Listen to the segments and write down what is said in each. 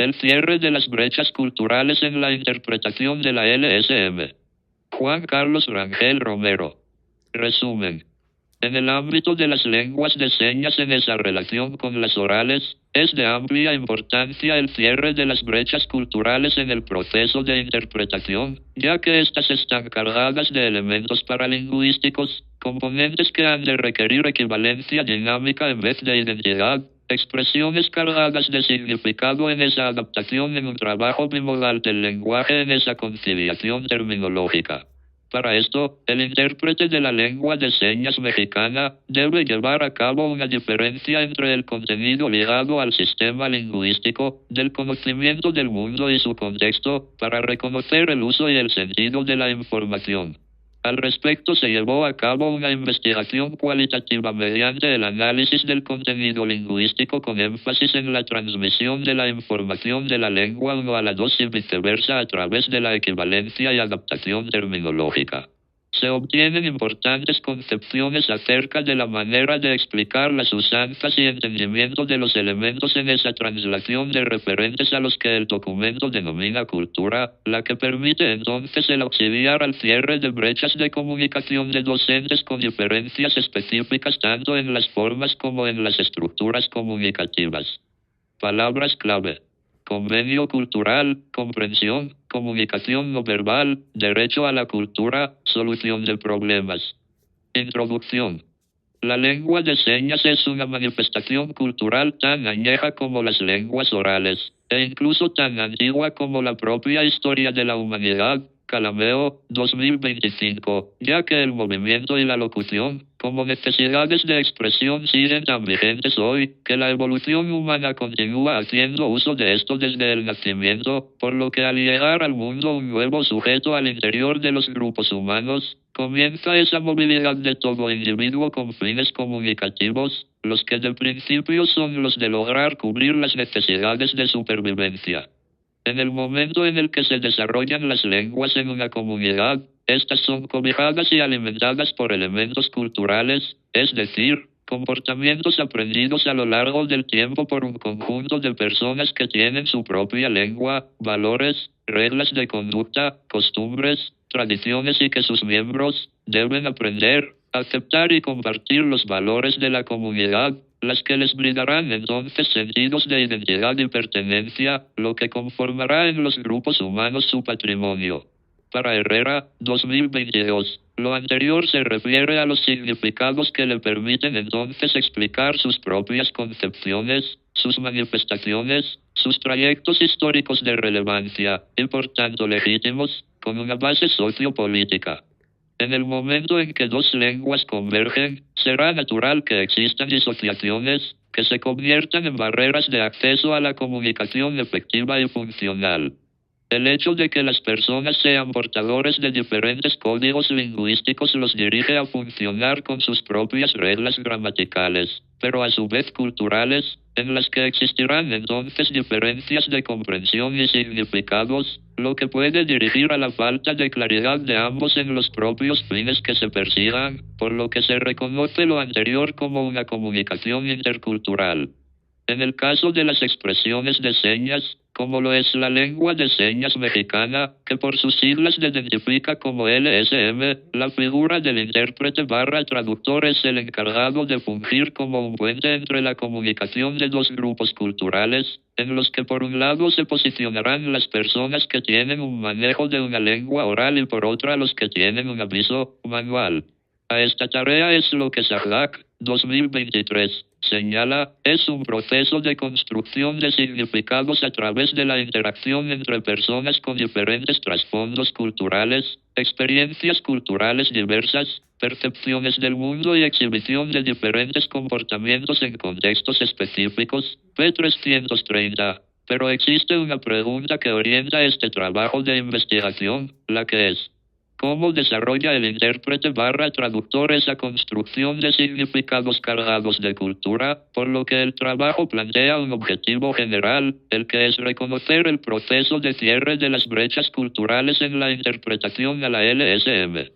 El cierre de las brechas culturales en la interpretación de la LSM. Juan Carlos Rangel Romero. Resumen. En el ámbito de las lenguas de señas en esa relación con las orales, es de amplia importancia el cierre de las brechas culturales en el proceso de interpretación, ya que éstas están cargadas de elementos paralingüísticos, componentes que han de requerir equivalencia dinámica en vez de identidad, expresiones cargadas de significado en esa adaptación en un trabajo bimodal del lenguaje en esa conciliación terminológica. Para esto, el intérprete de la lengua de señas mexicana debe llevar a cabo una diferencia entre el contenido ligado al sistema lingüístico, del conocimiento del mundo y su contexto, para reconocer el uso y el sentido de la información. Al respecto se llevó a cabo una investigación cualitativa mediante el análisis del contenido lingüístico con énfasis en la transmisión de la información de la lengua 1 a la 2 y viceversa a través de la equivalencia y adaptación terminológica. Se obtienen importantes concepciones acerca de la manera de explicar las usanzas y entendimiento de los elementos en esa translación de referentes a los que el documento denomina cultura, la que permite entonces el auxiliar al cierre de brechas de comunicación de docentes con diferencias específicas tanto en las formas como en las estructuras comunicativas. Palabras clave: convenio cultural, comprensión, comunicación no verbal, derecho a la cultura, solución de problemas. Introducción. La lengua de señas es una manifestación cultural tan añeja como las lenguas orales, e incluso tan antigua como la propia historia de la humanidad. Calameo, 2025, ya que el movimiento y la locución, como necesidades de expresión, siguen tan vigentes hoy, que la evolución humana continúa haciendo uso de esto desde el nacimiento, por lo que al llegar al mundo un nuevo sujeto al interior de los grupos humanos, comienza esa movilidad de todo individuo con fines comunicativos, los que de principio son los de lograr cubrir las necesidades de supervivencia. En el momento en el que se desarrollan las lenguas en una comunidad, estas son cobijadas y alimentadas por elementos culturales, es decir, comportamientos aprendidos a lo largo del tiempo por un conjunto de personas que tienen su propia lengua, valores, reglas de conducta, costumbres, tradiciones y que sus miembros deben aprender, aceptar y compartir los valores de la comunidad, las que les brindarán entonces sentidos de identidad y pertenencia, lo que conformará en los grupos humanos su patrimonio. Para Herrera, 2022. Lo anterior se refiere a los significados que le permiten entonces explicar sus propias concepciones, sus manifestaciones, sus trayectos históricos de relevancia, y por tanto legítimos, con una base sociopolítica. En el momento en que dos lenguas convergen, será natural que existan disociaciones, que se conviertan en barreras de acceso a la comunicación efectiva y funcional. El hecho de que las personas sean portadores de diferentes códigos lingüísticos los dirige a funcionar con sus propias reglas gramaticales, pero a su vez culturales, en las que existirán entonces diferencias de comprensión y significados, lo que puede dirigir a la falta de claridad de ambos en los propios fines que se persigan, por lo que se reconoce lo anterior como una comunicación intercultural. En el caso de las expresiones de señas, como lo es la lengua de señas mexicana, que por sus siglas se identifica como LSM, la figura del intérprete / traductor es el encargado de fungir como un puente entre la comunicación de dos grupos culturales, en los que por un lado se posicionarán las personas que tienen un manejo de una lengua oral y por otra los que tienen un aviso manual. A esta tarea es lo que Sarlacc, 2023, señala, es un proceso de construcción de significados a través de la interacción entre personas con diferentes trasfondos culturales, experiencias culturales diversas, percepciones del mundo y exhibición de diferentes comportamientos en contextos específicos, P330. Pero existe una pregunta que orienta este trabajo de investigación, la que es: ¿cómo desarrolla el intérprete / traductor esa construcción de significados cargados de cultura? Por lo que el trabajo plantea un objetivo general, el que es reconocer el proceso de cierre de las brechas culturales en la interpretación a la LSM.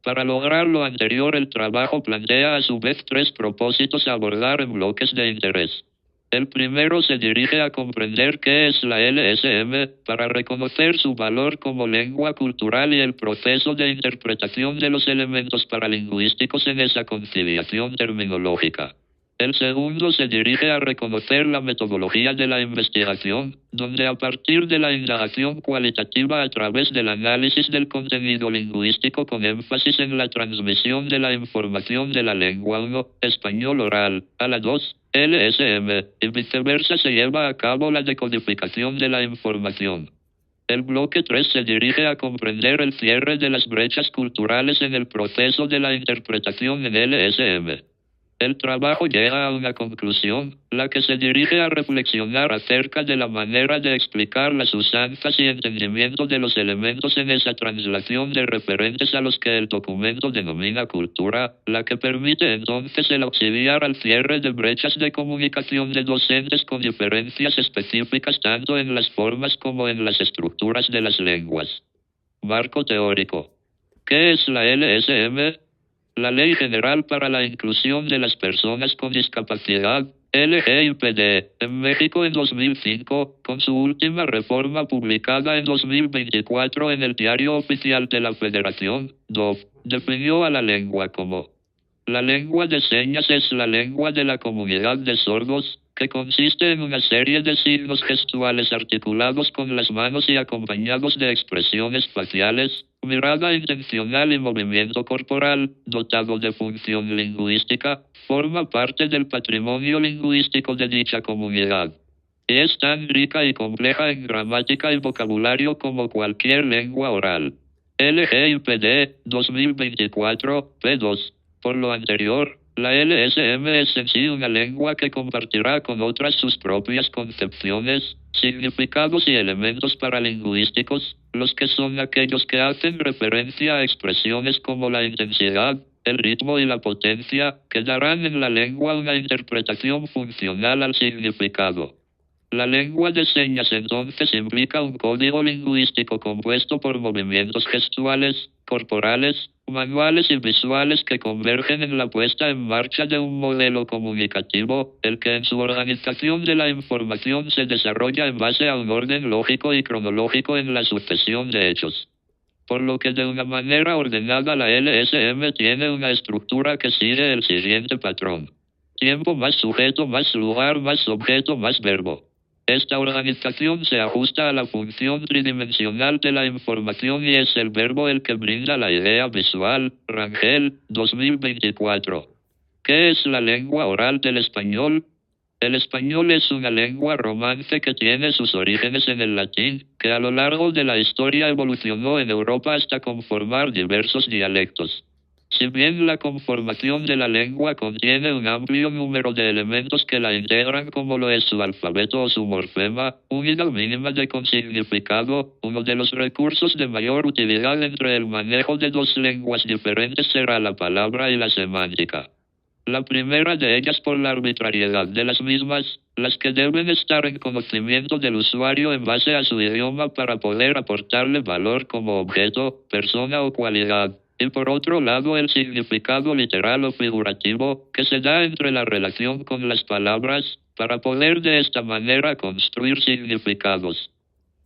Para lograr lo anterior, el trabajo plantea a su vez 3 propósitos a abordar en bloques de interés. El primero se dirige a comprender qué es la LSM para reconocer su valor como lengua cultural y el proceso de interpretación de los elementos paralingüísticos en esa conciliación terminológica. El segundo se dirige a reconocer la metodología de la investigación, donde a partir de la indagación cualitativa a través del análisis del contenido lingüístico con énfasis en la transmisión de la información de la lengua 1, español oral, a la 2, LSM, y viceversa se lleva a cabo la decodificación de la información. El bloque 3 se dirige a comprender el cierre de las brechas culturales en el proceso de la interpretación en LSM. El trabajo llega a una conclusión, la que se dirige a reflexionar acerca de la manera de explicar las usanzas y entendimiento de los elementos en esa translación de referentes a los que el documento denomina cultura, la que permite entonces el auxiliar al cierre de brechas de comunicación de docentes con diferencias específicas tanto en las formas como en las estructuras de las lenguas. Marco teórico. ¿Qué es la LSM? La Ley General para la Inclusión de las Personas con Discapacidad, LGIPD, en México en 2005, con su última reforma publicada en 2024 en el Diario Oficial de la Federación, DOF, definió a la lengua como: la lengua de señas es la lengua de la comunidad de sordos, que consiste en una serie de signos gestuales articulados con las manos y acompañados de expresiones faciales, mirada intencional y movimiento corporal, dotado de función lingüística, forma parte del patrimonio lingüístico de dicha comunidad. Y es tan rica y compleja en gramática y vocabulario como cualquier lengua oral. LGIPD 2024, P2. Por lo anterior, la LSM es en sí una lengua que compartirá con otras sus propias concepciones, significados y elementos paralingüísticos, los que son aquellos que hacen referencia a expresiones como la intensidad, el ritmo y la potencia, que darán en la lengua una interpretación funcional al significado. La lengua de señas entonces implica un código lingüístico compuesto por movimientos gestuales, corporales, manuales y visuales que convergen en la puesta en marcha de un modelo comunicativo, el que en su organización de la información se desarrolla en base a un orden lógico y cronológico en la sucesión de hechos. Por lo que de una manera ordenada la LSM tiene una estructura que sigue el siguiente patrón: tiempo más sujeto más lugar más objeto más verbo. Esta organización se ajusta a la función tridimensional de la información y es el verbo el que brinda la idea visual. Rangel, 2024. ¿Qué es la lengua oral del español? El español es una lengua romance que tiene sus orígenes en el latín, que a lo largo de la historia evolucionó en Europa hasta conformar diversos dialectos. Si bien la conformación de la lengua contiene un amplio número de elementos que la integran, como lo es su alfabeto o su morfema, unidad mínima de consignificado, uno de los recursos de mayor utilidad entre el manejo de dos lenguas diferentes será la palabra y la semántica. La primera de ellas por la arbitrariedad de las mismas, las que deben estar en conocimiento del usuario en base a su idioma para poder aportarle valor como objeto, persona o cualidad. Y por otro lado el significado literal o figurativo que se da entre la relación con las palabras, para poder de esta manera construir significados.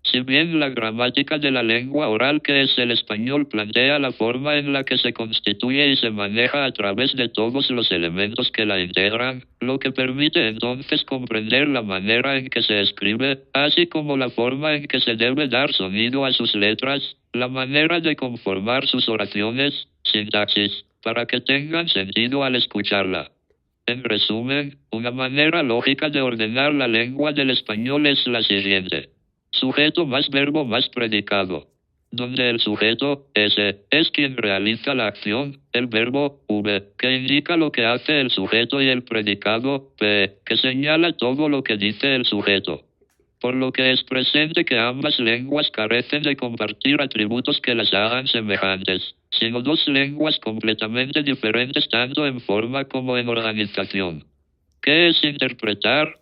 Si bien la gramática de la lengua oral que es el español plantea la forma en la que se constituye y se maneja a través de todos los elementos que la integran, lo que permite entonces comprender la manera en que se escribe, así como la forma en que se debe dar sonido a sus letras, la manera de conformar sus oraciones, sintaxis, para que tengan sentido al escucharla. En resumen, una manera lógica de ordenar la lengua del español es la siguiente: sujeto más verbo más predicado, donde el sujeto, S, es quien realiza la acción, el verbo, V, que indica lo que hace el sujeto y el predicado, P, que señala todo lo que dice el sujeto. Por lo que es presente que ambas lenguas carecen de compartir atributos que las hagan semejantes, sino dos lenguas completamente diferentes tanto en forma como en organización. ¿Qué es interpretar?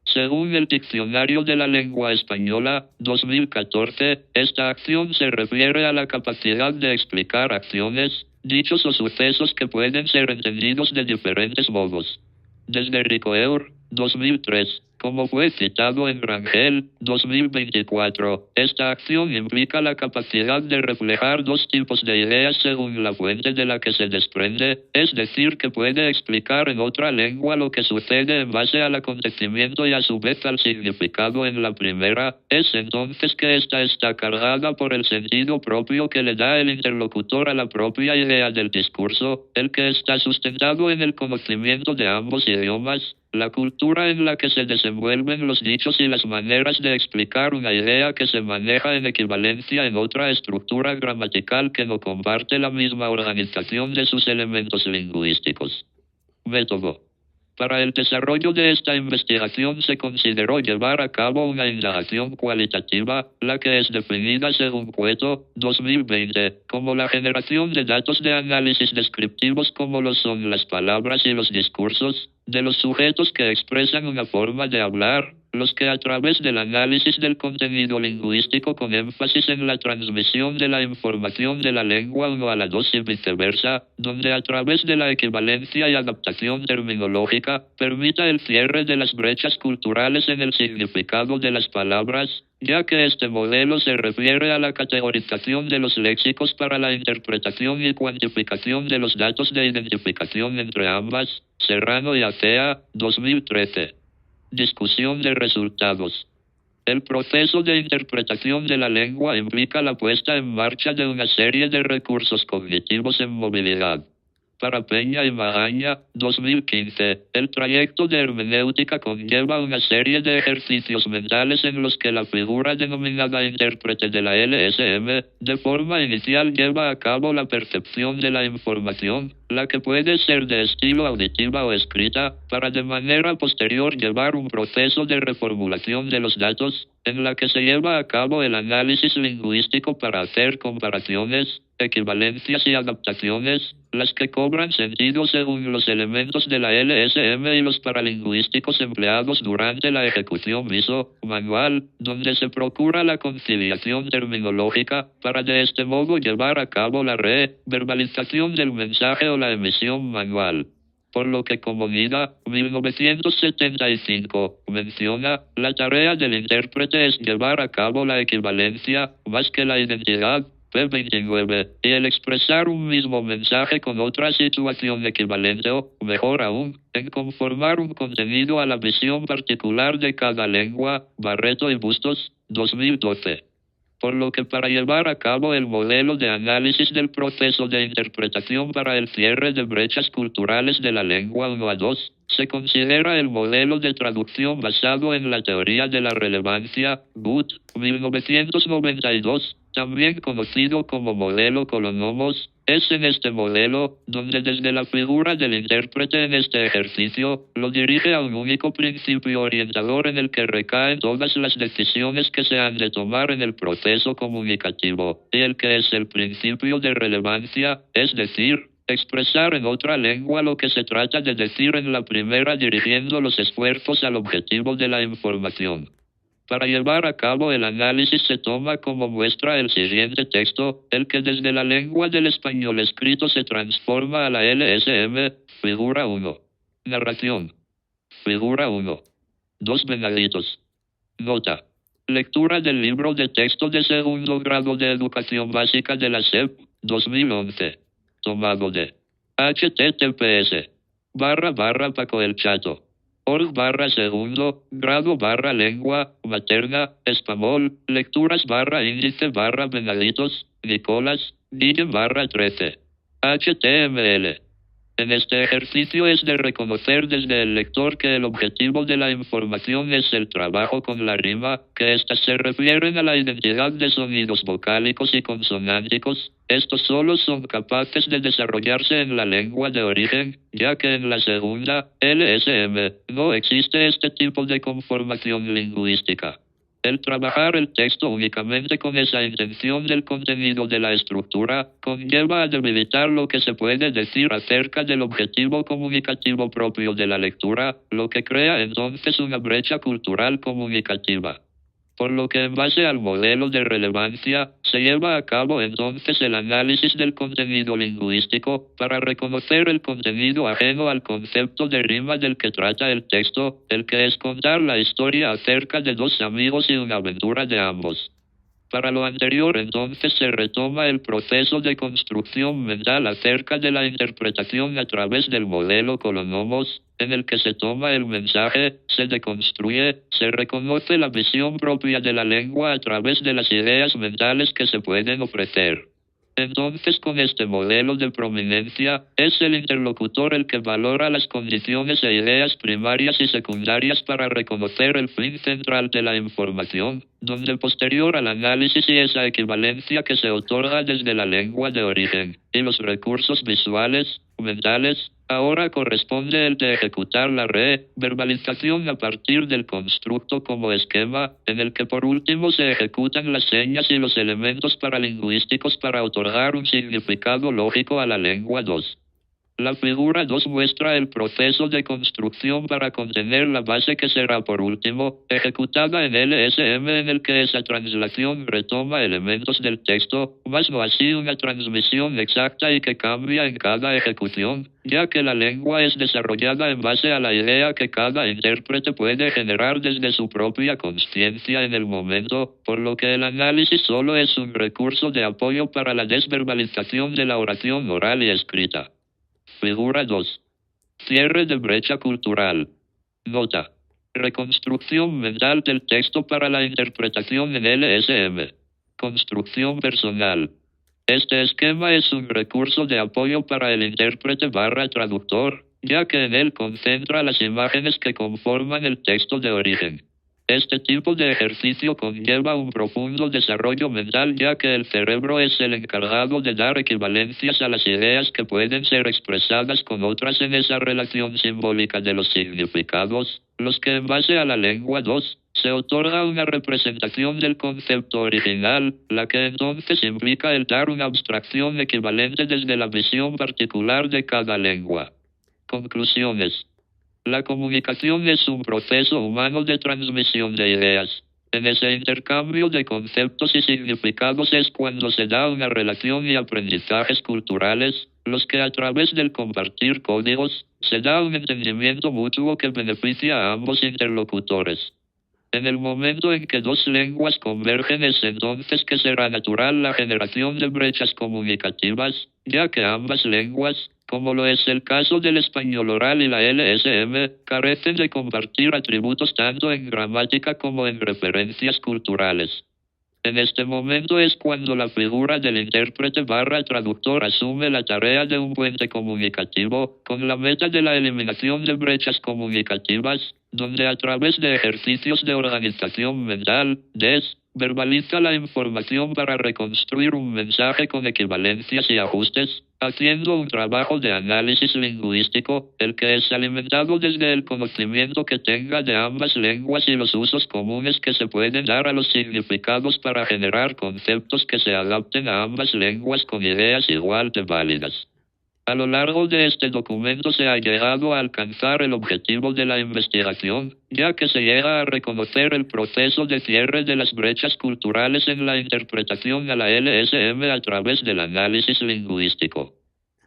Según el Diccionario de la Lengua Española, 2014, esta acción se refiere a la capacidad de explicar acciones, dichos o sucesos que pueden ser entendidos de diferentes modos. Desde Ricoeur, 2003. Como fue citado en Rangel, 2024, esta acción implica la capacidad de reflejar dos tipos de ideas según la fuente de la que se desprende, es decir, que puede explicar en otra lengua lo que sucede en base al acontecimiento y a su vez al significado en la primera, es entonces que ésta está cargada por el sentido propio que le da el interlocutor a la propia idea del discurso, el que está sustentado en el conocimiento de ambos idiomas. La cultura en la que se desenvuelven los dichos y las maneras de explicar una idea que se maneja en equivalencia en otra estructura gramatical que no comparte la misma organización de sus elementos lingüísticos. Método. Para el desarrollo de esta investigación se consideró llevar a cabo una indagación cualitativa, la que es definida según Cueto, 2020, como la generación de datos de análisis descriptivos como lo son las palabras y los discursos, de los sujetos que expresan una forma de hablar, los que a través del análisis del contenido lingüístico con énfasis en la transmisión de la información de la lengua uno a la dos y viceversa, donde a través de la equivalencia y adaptación terminológica permita el cierre de las brechas culturales en el significado de las palabras, ya que este modelo se refiere a la categorización de los léxicos para la interpretación y cuantificación de los datos de identificación entre ambas. Serrano y Acea, 2013. Discusión de resultados. El proceso de interpretación de la lengua implica la puesta en marcha de una serie de recursos cognitivos en movilidad. Para Peña y Magaña, 2015, el trayecto de hermenéutica conlleva una serie de ejercicios mentales en los que la figura denominada intérprete de la LSM, de forma inicial lleva a cabo la percepción de la información, la que puede ser de estilo auditiva o escrita, para de manera posterior llevar un proceso de reformulación de los datos, en la que se lleva a cabo el análisis lingüístico para hacer comparaciones, equivalencias y adaptaciones, las que cobran sentido según los elementos de la LSM y los paralingüísticos empleados durante la ejecución manual, donde se procura la conciliación terminológica, para de este modo llevar a cabo la verbalización del mensaje o la emisión manual. Por lo que Comunidad, 1975, menciona, la tarea del intérprete es llevar a cabo la equivalencia, más que la identidad, P29, y el expresar un mismo mensaje con otra situación equivalente o, mejor aún, en conformar un contenido a la visión particular de cada lengua, Barreto y Bustos, 2012. Por lo que para llevar a cabo el modelo de análisis del proceso de interpretación para el cierre de brechas culturales de la lengua 1 a 2, se considera el modelo de traducción basado en la teoría de la relevancia, Gut, 1992, también conocido como modelo Colonomos. Es en este modelo, donde desde la figura del intérprete en este ejercicio, lo dirige a un único principio orientador en el que recaen todas las decisiones que se han de tomar en el proceso comunicativo, y el que es el principio de relevancia, es decir, expresar en otra lengua lo que se trata de decir en la primera dirigiendo los esfuerzos al objetivo de la información. Para llevar a cabo el análisis se toma como muestra el siguiente texto, el que desde la lengua del español escrito se transforma a la LSM, figura 1. Narración. Figura 1. 2 venaditos. Nota. Lectura del libro de texto de segundo grado de educación básica de la SEP, 2011. Tomado de https://pacoelchato. org/segundo, grado/lengua, materna, español, lecturas/índice/venaditos, Nicolás, Guille/13. HTML. En este ejercicio es de reconocer desde el lector que el objetivo de la información es el trabajo con la rima, que éstas se refieren a la identidad de sonidos vocálicos y consonánticos. Estos solo son capaces de desarrollarse en la lengua de origen, ya que en la segunda, LSM, no existe este tipo de conformación lingüística. El trabajar el texto únicamente con esa intención del contenido de la estructura conlleva a debilitar lo que se puede decir acerca del objetivo comunicativo propio de la lectura, lo que crea entonces una brecha cultural comunicativa. Por lo que en base al modelo de relevancia, se lleva a cabo entonces el análisis del contenido lingüístico para reconocer el contenido ajeno al concepto de rima del que trata el texto, el que es contar la historia acerca de dos amigos y una aventura de ambos. Para lo anterior, entonces, se retoma el proceso de construcción mental acerca de la interpretación a través del modelo Colonomos, en el que se toma el mensaje, se deconstruye, se reconoce la visión propia de la lengua a través de las ideas mentales que se pueden ofrecer. Entonces, con este modelo de prominencia, es el interlocutor el que valora las condiciones e ideas primarias y secundarias para reconocer el fin central de la información, donde posterior al análisis y esa equivalencia que se otorga desde la lengua de origen, y los recursos visuales, mentales, ahora corresponde el de ejecutar la verbalización a partir del constructo como esquema, en el que por último se ejecutan las señas y los elementos paralingüísticos para otorgar un significado lógico a la lengua 2. La figura 2 muestra el proceso de construcción para contener la base que será por último ejecutada en LSM, en el que esa translación retoma elementos del texto, mas no así una transmisión exacta y que cambia en cada ejecución, ya que la lengua es desarrollada en base a la idea que cada intérprete puede generar desde su propia consciencia en el momento, por lo que el análisis solo es un recurso de apoyo para la desverbalización de la oración oral y escrita. Figura 2. Cierre de brecha cultural. Nota. Reconstrucción mental del texto para la interpretación en LSM. Construcción personal. Este esquema es un recurso de apoyo para el intérprete / traductor, ya que en él concentra las imágenes que conforman el texto de origen. Este tipo de ejercicio conlleva un profundo desarrollo mental, ya que el cerebro es el encargado de dar equivalencias a las ideas que pueden ser expresadas con otras en esa relación simbólica de los significados, los que en base a la lengua 2, se otorga una representación del concepto original, la que entonces implica el dar una abstracción equivalente desde la visión particular de cada lengua. Conclusiones. La comunicación es un proceso humano de transmisión de ideas. En ese intercambio de conceptos y significados es cuando se da una relación y aprendizajes culturales, los que a través del compartir códigos, se da un entendimiento mutuo que beneficia a ambos interlocutores. En el momento en que dos lenguas convergen es entonces que será natural la generación de brechas comunicativas, ya que ambas lenguas, como lo es el caso del español oral y la LSM, carecen de compartir atributos tanto en gramática como en referencias culturales. En este momento es cuando la figura del intérprete / traductor asume la tarea de un puente comunicativo, con la meta de la eliminación de brechas comunicativas, donde a través de ejercicios de organización mental, verbaliza la información para reconstruir un mensaje con equivalencias y ajustes, haciendo un trabajo de análisis lingüístico, el que es alimentado desde el conocimiento que tenga de ambas lenguas y los usos comunes que se pueden dar a los significados para generar conceptos que se adapten a ambas lenguas con ideas igual de válidas. A lo largo de este documento se ha llegado a alcanzar el objetivo de la investigación, ya que se llega a reconocer el proceso de cierre de las brechas culturales en la interpretación a la LSM a través del análisis lingüístico.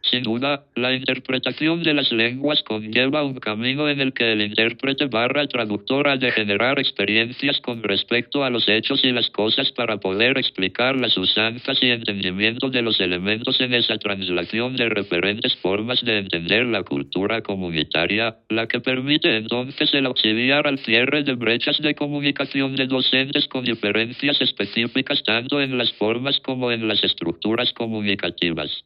Sin duda, la interpretación de las lenguas conlleva un camino en el que el intérprete / traductor ha de generar experiencias con respecto a los hechos y las cosas para poder explicar las usanzas y entendimiento de los elementos en esa translación de diferentes formas de entender la cultura comunitaria, la que permite entonces el auxiliar al cierre de brechas de comunicación de docentes con diferencias específicas tanto en las formas como en las estructuras comunicativas.